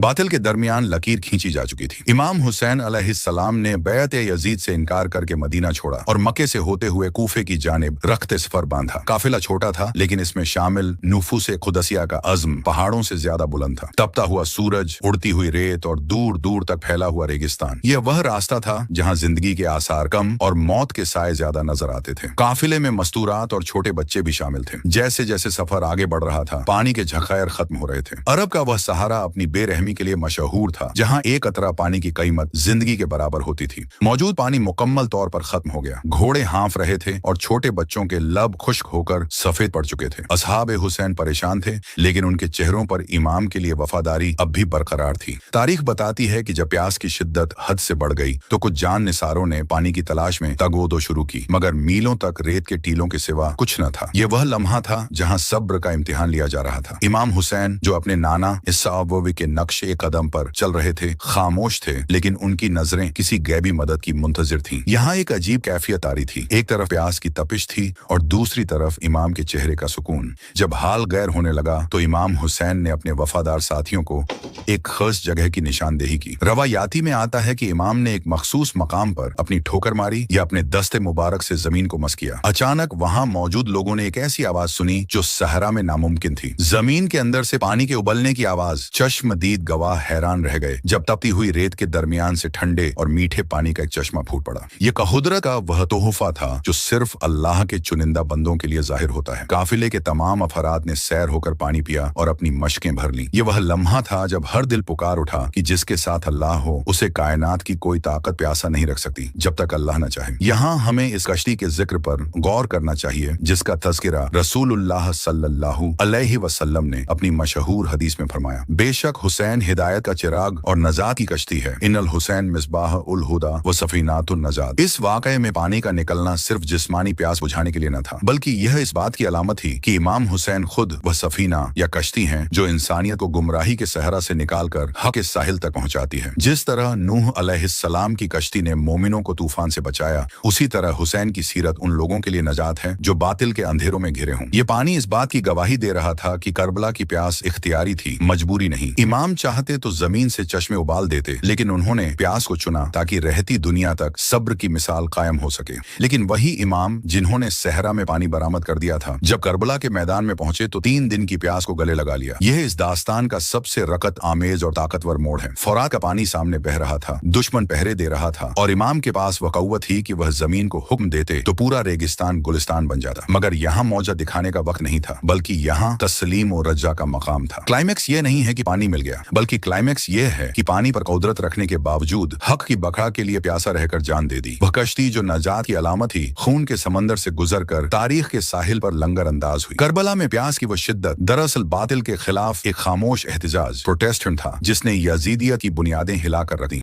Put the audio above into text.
बातिल के दरमियान लकीर खींची जा चुकी थी। इमाम हुसैन अलैहिस्सलाम ने बैत यजीद से इनकार करके मदीना छोड़ा और मक्के से होते हुए कूफे की जानिब रख्त सफर बांधा। काफिला छोटा था, लेकिन इसमें शामिल नुफूस खुदसिया का अज़्म पहाड़ों से ज्यादा बुलंद था। तपता हुआ सूरज, उड़ती हुई रेत और दूर दूर तक फैला हुआ रेगिस्तान, यह वह रास्ता था जहाँ जिंदगी के आसार कम और मौत के साए ज्यादा नजर आते थे। काफिले में मस्तूरात और छोटे बच्चे भी शामिल थे। जैसे जैसे सफर आगे बढ़ रहा था, पानी के झखायर खत्म हो रहे थे। अरब का वह सहारा अपनी बेरहमी के लिए मशहूर था, जहां एक कतरा पानी की कीमत जिंदगी के बराबर होती थी। मौजूद पानी मुकम्मल तौर पर खत्म हो गया। घोड़े हाँफ रहे थे और छोटे बच्चों के लब खुश्क होकर सफेद पड़ चुके थे। असहाब हुसैन परेशान थे, लेकिन उनके चेहरों पर इमाम के लिए वफादारी अब भी बरकरार थी। तारीख बताती है कि जब प्यास की शिद्दत हद से बढ़ गई तो कुछ जान निसारों ने पानी की तलाश में तगोदो शुरू की, मगर मीलों तक रेत के टीलों के सिवा कुछ न था। यह वह लम्हा था जहां सब्र का इम्तिहान लिया जा रहा था। इमाम हुसैन, जो अपने नाना इस्साअबवी के नक्शे कदम पर चल रहे थे, खामोश थे, लेकिन उनकी नजरें किसी गैबी मदद की मुंतजिर थीं। यहाँ एक अजीब कैफियत आ रही थी। एक तरफ प्यास की तपिश थी और दूसरी तरफ इमाम के चेहरे का सुकून। जब हाल गैर होने लगा तो इमाम हुसैन ने अपने वफादार साथियों को एक खास जगह की निशानदेही की। रवायाती में आता है कि इमाम ने एक मखसूस मकाम पर अपनी ठोकर मारी या अपने दस्ते मुबारक से जमीन को मस किया। अचानक वहां मौजूद लोगों ने एक ऐसी आवाज सुनी जो सहरा में नामुमकिन थी। जमीन के अंदर से पानी के उबलने की आवाज। चश्मदीद गवाह हैरान रह गए जब तपती हुई रेत के दरमियान से ठंडे और मीठे पानी का एक चश्मा फूट पड़ा। यह कुदरत का वह तोहफा था जो सिर्फ अल्लाह के चुनिंदा बंदों के लिए जाहिर होता है। काफिले के तमाम अफराद ने सैर होकर पानी पिया और अपनी मशकें भर ली। यह वह लम्हा था जब हर दिल पुकार उठा कि जिसके साथ अल्लाह हो, उसे कायनात की कोई ताकत प्यासा नहीं रख सकती जब तक अल्लाह न चाहे। यहाँ हमें इस कश्ती के जिक्र पर गौर करना चाहिए, जिसका तज़किरा रसूलुल्लाह सल्लल्लाहु अलैहि वसल्लम ने अपनी मशहूर हदीस में फरमाया। बेशक हुसैन हिदायत का चिराग और नजात की कश्ती है। इन्नल हुसैन मिसबाह उल हुदा व सफीनातुन नजात। इस वाक़ये में पानी का निकलना सिर्फ जिस्मानी प्यास बुझाने के लिए न था, बल्कि यह इस बात की अलामत थी कि इमाम हुसैन खुद वह सफीना या कश्ती हैं जो इंसानियत को गुमराही के सहरा से निकालकर हक के साहिल तक पहुंचाती है। जिस तरह नूह अलैहिस्सलाम की कश्ती ने मोमिनों को तूफान से बचाया, उसी तरह हुसैन की सीरत उन लोगों के लिए नजात है जो बातिल के अंधेरों में घिरे हों। ये पानी इस बात की गवाही दे रहा था कि करबला की प्यास इख्तियारी थी, मजबूरी नहीं। इमाम चाहते तो जमीन से चश्मे उबाल देते, लेकिन उन्होंने प्यास को चुना ताकि रहती दुनिया तक सब्र की मिसाल कायम हो सके। लेकिन वही इमाम जिन्होंने सहरा में पानी बरामद कर दिया था, जब करबला के मैदान में पहुंचे तो 3 दिन की प्यास को गले लगा लिया। यह इस दास्तान का सबसे रकत आमेज और ताकतवर मोड़ है। फौरात का पानी सामने बह रहा था, दुश्मन पहरे दे रहा था और इमाम के पास वह कव्वत थी कि वह जमीन को हुक्म देते तो पूरा रेगिस्तान गुलिस्तान बन जाता। मगर यहाँ मौजा दिखाने का वक्त नहीं था, बल्कि यहाँ तस्लीम और रज्जा का मकाम था। क्लाइमैक्स ये नहीं है कि पानी मिल गया, बल्कि क्लाइमैक्स ये है कि पानी पर कुदरत रखने के बावजूद हक की बखड़ा के लिए प्यासा रहकर जान दे दी। वह कश्ती जो नजात की अलामत थी, खून के समंदर से गुजर कर तारीख के साहिल पर लंगर अंदाज हुई। करबला में प्यास की वह शिद्दत दरअसल बातिल के खिलाफ एक खामोश एहतजाज, प्रोटेस्ट था, जिसने यजीदियत की बुनियादें हिला कर रख दी।